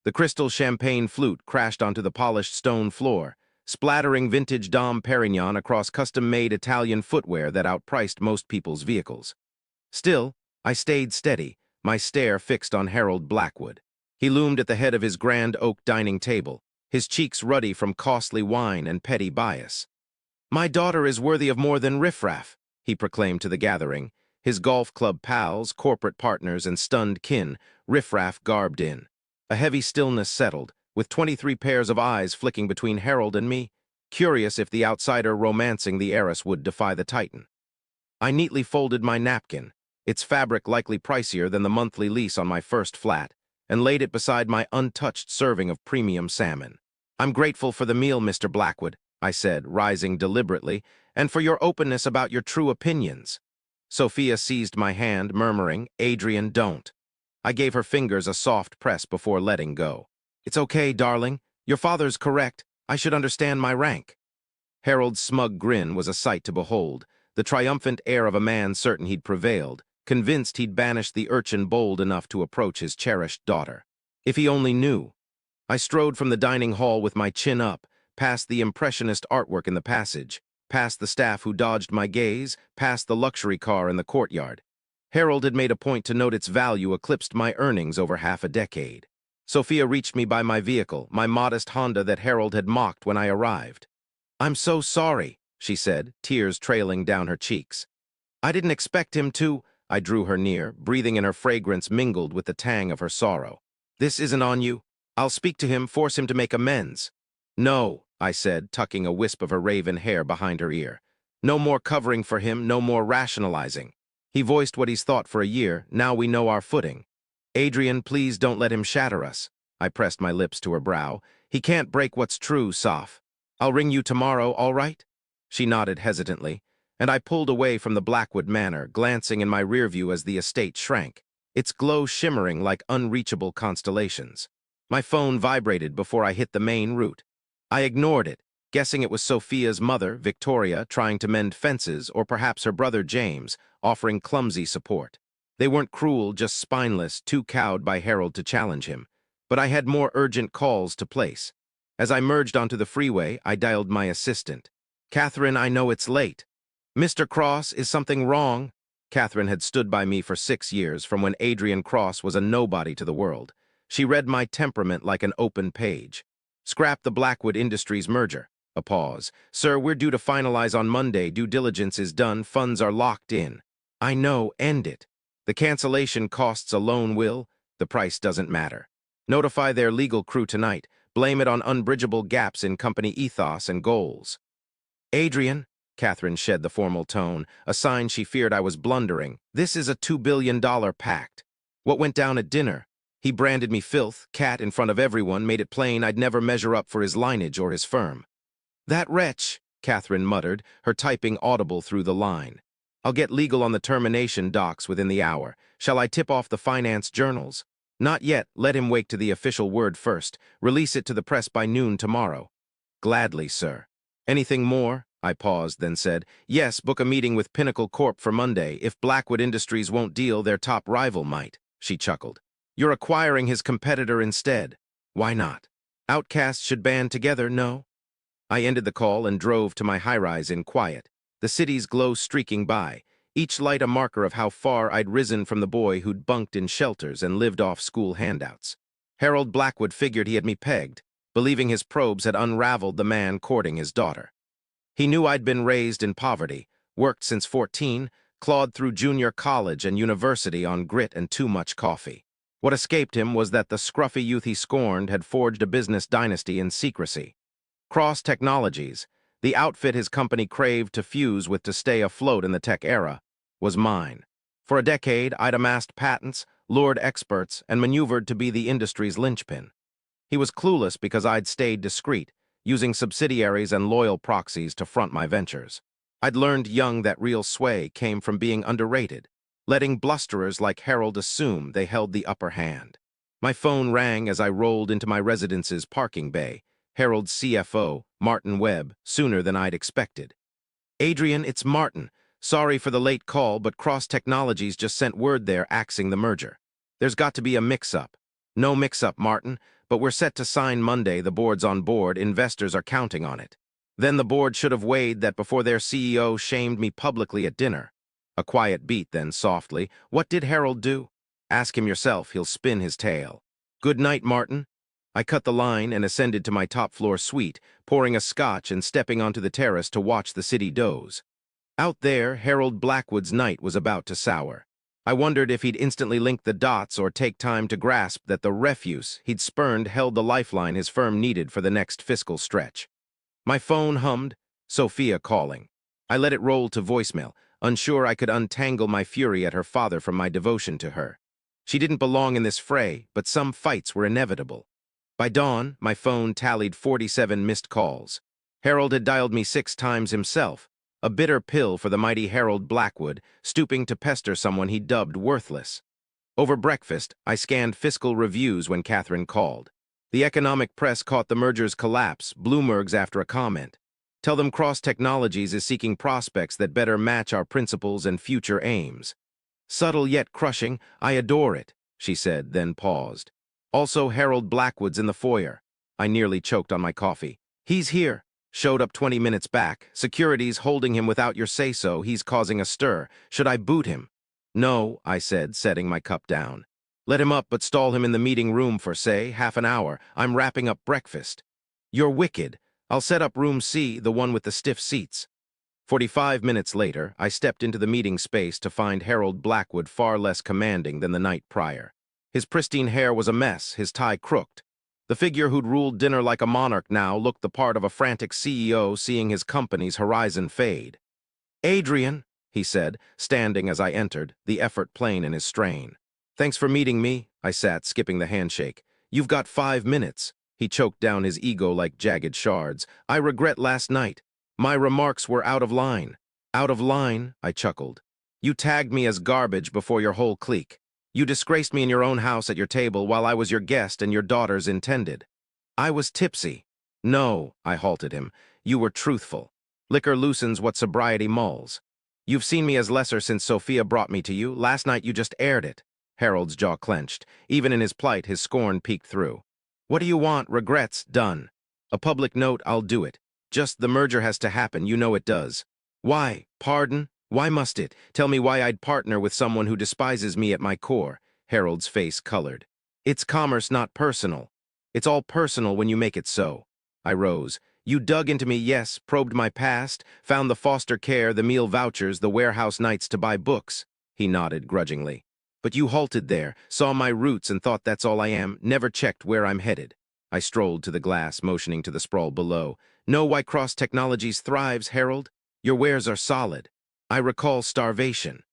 The crystal champagne flute crashed onto the polished stone floor, splattering vintage Dom Perignon across custom-made Italian footwear that outpriced most people's vehicles. Still, I stayed steady, my stare fixed on Harold Blackwood. He loomed at the head of his grand oak dining table, his cheeks ruddy from costly wine and petty bias. "My daughter is worthy of more than riffraff," he proclaimed to the gathering, his golf club pals, corporate partners, and stunned kin, riffraff garbed in. A heavy stillness settled, with 23 pairs of eyes flicking between Harold and me, curious if the outsider romancing the heiress would defy the titan. I neatly folded my napkin, its fabric likely pricier than the monthly lease on my first flat, and laid it beside my untouched serving of premium salmon. "I'm grateful for the meal, Mr. Blackwood," I said, rising deliberately, "and for your openness about your true opinions." Sophia seized my hand, murmuring, "Adrian, don't." I gave her fingers a soft press before letting go. "It's okay, darling. Your father's correct. I should understand my rank." Harold's smug grin was a sight to behold, the triumphant air of a man certain he'd prevailed, convinced he'd banished the urchin bold enough to approach his cherished daughter. If he only knew. I strode from the dining hall with my chin up, past the impressionist artwork in the passage, past the staff who dodged my gaze, past the luxury car in the courtyard. Harold had made a point to note its value eclipsed my earnings over half a decade. Sophia reached me by my vehicle, my modest Honda that Harold had mocked when I arrived. "I'm so sorry," she said, tears trailing down her cheeks. "I didn't expect him to—" I drew her near, breathing in her fragrance mingled with the tang of her sorrow. "This isn't on you. I'll speak to him, force him to make amends." "No," I said, tucking a wisp of her raven hair behind her ear. "No more covering for him, no more rationalizing. He voiced what he's thought for a year, now we know our footing. Adrian, please don't let him shatter us." I pressed my lips to her brow. "He can't break what's true, Soph. I'll ring you tomorrow, all right?" She nodded hesitantly, and I pulled away from the Blackwood manor, glancing in my rear view as the estate shrank, its glow shimmering like unreachable constellations. My phone vibrated before I hit the main route. I ignored it, guessing it was Sophia's mother, Victoria, trying to mend fences, or perhaps her brother James, offering clumsy support. They weren't cruel, just spineless, too cowed by Harold to challenge him. But I had more urgent calls to place. As I merged onto the freeway, I dialed my assistant. "Catherine, I know it's late." "Mr. Cross, is something wrong?" Catherine had stood by me for 6 years, from when Adrian Cross was a nobody to the world. She read my temperament like an open page. "Scrap the Blackwood Industries merger." A pause. "Sir, we're due to finalize on Monday. Due diligence is done. Funds are locked in." "I know. End it. The cancellation costs alone will. The price doesn't matter. Notify their legal crew tonight. Blame it on unbridgeable gaps in company ethos and goals." "Adrian," Catherine shed the formal tone, a sign she feared I was blundering, "this is a $2 billion pact. What went down at dinner? He branded me filth, cat in front of everyone, made it plain I'd never measure up for his lineage or his firm." "That wretch," Catherine muttered, her typing audible through the line. "I'll get legal on the termination docs within the hour. Shall I tip off the finance journals?" "Not yet. Let him wake to the official word first. Release it to the press by noon tomorrow." "Gladly, sir." "Anything more?" I paused, then said, "Yes, book a meeting with Pinnacle Corp for Monday. If Blackwood Industries won't deal, their top rival might." She chuckled. "You're acquiring his competitor instead." "Why not? Outcasts should band together, no?" I ended the call and drove to my high-rise in quiet, the city's glow streaking by, each light a marker of how far I'd risen from the boy who'd bunked in shelters and lived off school handouts. Harold Blackwood figured he had me pegged, believing his probes had unraveled the man courting his daughter. He knew I'd been raised in poverty, worked since 14, clawed through junior college and university on grit and too much coffee. What escaped him was that the scruffy youth he scorned had forged a business dynasty in secrecy. Cross Technologies, the outfit his company craved to fuse with to stay afloat in the tech era, was mine. For a decade, I'd amassed patents, lured experts, and maneuvered to be the industry's linchpin. He was clueless because I'd stayed discreet, using subsidiaries and loyal proxies to front my ventures. I'd learned young that real sway came from being underrated, letting blusterers like Harold assume they held the upper hand. My phone rang as I rolled into my residence's parking bay, Harold's CFO, Martin Webb, sooner than I'd expected. "Adrian, it's Martin. Sorry for the late call, but Cross Technologies just sent word they're axing the merger. There's got to be a mix-up." "No mix-up, Martin. but we're set to sign Monday. The board's on board. Investors are counting on it. Then the board should have weighed that before their CEO shamed me publicly at dinner. A quiet beat, then softly. What did Harold do? Ask him yourself. He'll spin his tale. Good night, Martin. I cut the line and ascended to my top-floor suite, pouring a scotch and stepping onto the terrace to watch the city doze. Out there, Harold Blackwood's night was about to sour. I wondered if he'd instantly link the dots or take time to grasp that the refuse he'd spurned held the lifeline his firm needed for the next fiscal stretch. My phone hummed, Sophia calling. I let it roll to voicemail, unsure I could untangle my fury at her father from my devotion to her. She didn't belong in this fray, but some fights were inevitable. By dawn, my phone tallied 47 missed calls. Harold had dialed me 6 times himself, a bitter pill for the mighty Harold Blackwood, stooping to pester someone he dubbed worthless. Over breakfast, I scanned fiscal reviews when Catherine called. The economic press caught the merger's collapse, Bloomberg's after a comment. Tell them Cross Technologies is seeking prospects that better match our principles and future aims. Subtle yet crushing, I adore it, she said, then paused. Also, Harold Blackwood's in the foyer. I nearly choked on my coffee. He's here. Showed up 20 minutes back. Security's holding him without your say-so. He's causing a stir. Should I boot him? No, I said, setting my cup down. Let him up, but stall him in the meeting room for, say, half an hour. I'm wrapping up breakfast. You're wicked. I'll set up room C, the one with the stiff seats. 45 minutes later, I stepped into the meeting space to find Harold Blackwood far less commanding than the night prior. His pristine hair was a mess, his tie crooked. The figure who'd ruled dinner like a monarch now looked the part of a frantic CEO seeing his company's horizon fade. Adrian, he said, standing as I entered, the effort plain in his strain. Thanks for meeting me, I sat, skipping the handshake. You've got 5 minutes. He choked down his ego like jagged shards. I regret last night. My remarks were out of line. Out of line, I chuckled. You tagged me as garbage before your whole clique. You disgraced me in your own house at your table while I was your guest and your daughter's intended. I was tipsy. No, I halted him. You were truthful. Liquor loosens what sobriety mulls. You've seen me as lesser since Sophia brought me to you. Last night you just aired it. Harold's jaw clenched. Even in his plight, his scorn peeked through. What do you want? Regrets? Done. A public note, I'll do it. Just the merger has to happen, you know it does. Why? Pardon? Why must it? Tell me why I'd partner with someone who despises me at my core. Harold's face colored. It's commerce, not personal. It's all personal when you make it so. I rose. You dug into me, yes, probed my past, found the foster care, the meal vouchers, the warehouse nights to buy books. He nodded grudgingly. But you halted there, saw my roots and thought that's all I am, never checked where I'm headed. I strolled to the glass, motioning to the sprawl below. Know why Cross Technologies thrives, Harold? Your wares are solid. I recall starvation.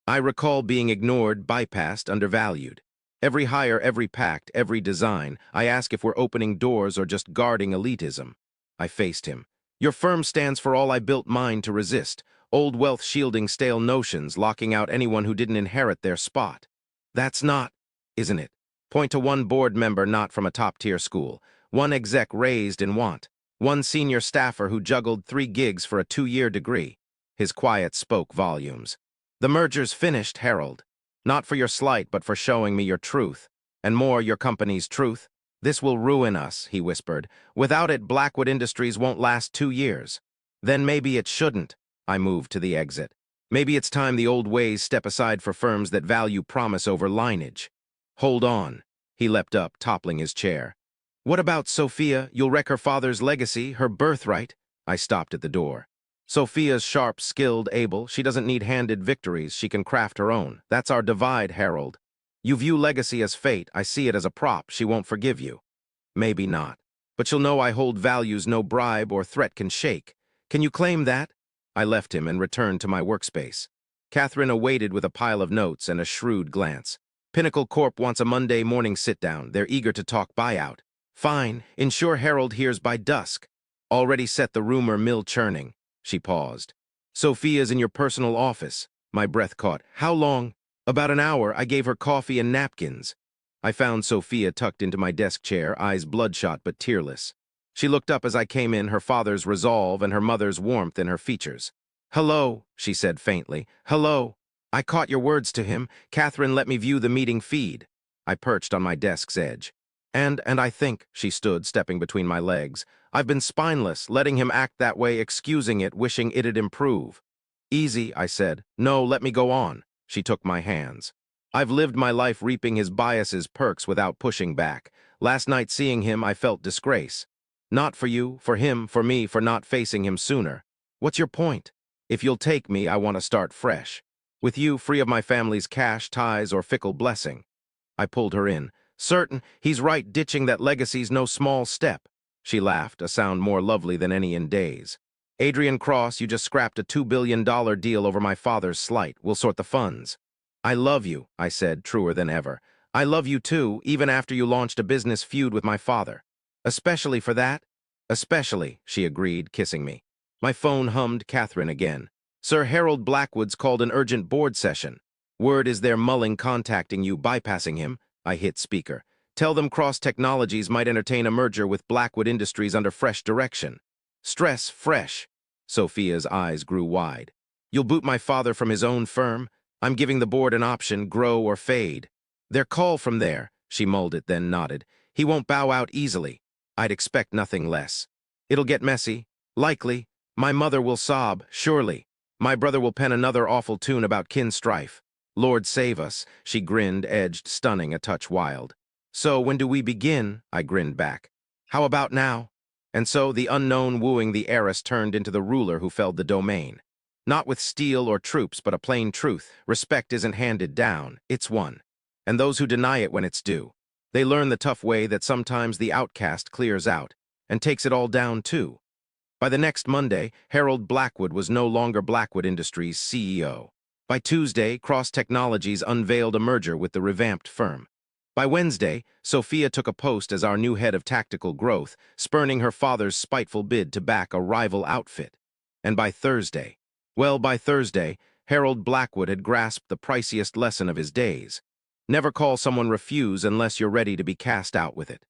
I recall being ignored, bypassed, undervalued. Every hire, every pact, every design, I ask if we're opening doors or just guarding elitism. I faced him. Your firm stands for all I built mine to resist. Old wealth shielding stale notions, locking out anyone who didn't inherit their spot. That's not, isn't it? Point to one board member not from a top-tier school, one exec raised in want, one senior staffer who juggled 3 gigs for a 2-year degree. His quiet spoke volumes. The merger's finished, Harold. Not for your slight, but for showing me your truth. And more, your company's truth. This will ruin us, he whispered. Without it, Blackwood Industries won't last 2 years. Then maybe it shouldn't. I moved to the exit. Maybe it's time the old ways step aside for firms that value promise over lineage. Hold on. He leapt up, toppling his chair. What about Sophia? You'll wreck her father's legacy, her birthright? I stopped at the door. Sophia's sharp, skilled, able. She doesn't need handed victories. She can craft her own. That's our divide, Harold. You view legacy as fate. I see it as a prop. She won't forgive you. Maybe not. But she'll know I hold values no bribe or threat can shake. Can you claim that? I left him and returned to my workspace. Catherine awaited with a pile of notes and a shrewd glance. Pinnacle Corp wants a Monday morning sit-down. They're eager to talk buyout. Fine. Ensure Harold hears by dusk. Already set the rumor mill churning. She paused. Sophia's in your personal office. My breath caught. How long? About an hour. I gave her coffee and napkins. I found Sophia tucked into my desk chair, eyes bloodshot but tearless. She looked up as I came in, her father's resolve and her mother's warmth in her features. Hello, she said faintly. Hello. I caught your words to him. Catherine let me view the meeting feed. I perched on my desk's edge. And I think, she stood, stepping between my legs, I've been spineless, letting him act that way, excusing it, wishing it'd improve. Easy, I said. No, let me go on. She took my hands. I've lived my life reaping his biases' perks without pushing back. Last night seeing him, I felt disgrace. Not for you, for him, for me, for not facing him sooner. What's your point? If you'll take me, I want to start fresh. With you, free of my family's cash, ties, or fickle blessing. I pulled her in. Certain, he's right, ditching that legacy's no small step. She laughed, a sound more lovely than any in days. Adrian Cross, you just scrapped a $2 billion deal over my father's slight. We'll sort the funds. I love you, I said, truer than ever. I love you too, even after you launched a business feud with my father. Especially for that? Especially, she agreed, kissing me. My phone hummed Catherine again. Sir Harold Blackwood's called an urgent board session. Word is they're mulling contacting you, bypassing him. I hit speaker. Tell them Cross Technologies might entertain a merger with Blackwood Industries under fresh direction. Stress fresh. Sophia's eyes grew wide. You'll boot my father from his own firm? I'm giving the board an option, grow or fade. Their call from there, she mulled it, then nodded. He won't bow out easily. I'd expect nothing less. It'll get messy. Likely. My mother will sob, surely. My brother will pen another awful tune about kin strife. Lord save us, she grinned, edged, stunning, a touch wild. So, when do we begin? I grinned back. How about now? And so the unknown wooing the heiress turned into the ruler who felled the domain. Not with steel or troops, but a plain truth. Respect isn't handed down, it's won. And those who deny it when it's due. They learn the tough way that sometimes the outcast clears out, and takes it all down too. By the next Monday, Harold Blackwood was no longer Blackwood Industries' CEO. By Tuesday, Cross Technologies unveiled a merger with the revamped firm. By Wednesday, Sophia took a post as our new head of tactical growth, spurning her father's spiteful bid to back a rival outfit. And by Thursday, Harold Blackwood had grasped the priciest lesson of his days. Never call someone refuse unless you're ready to be cast out with it.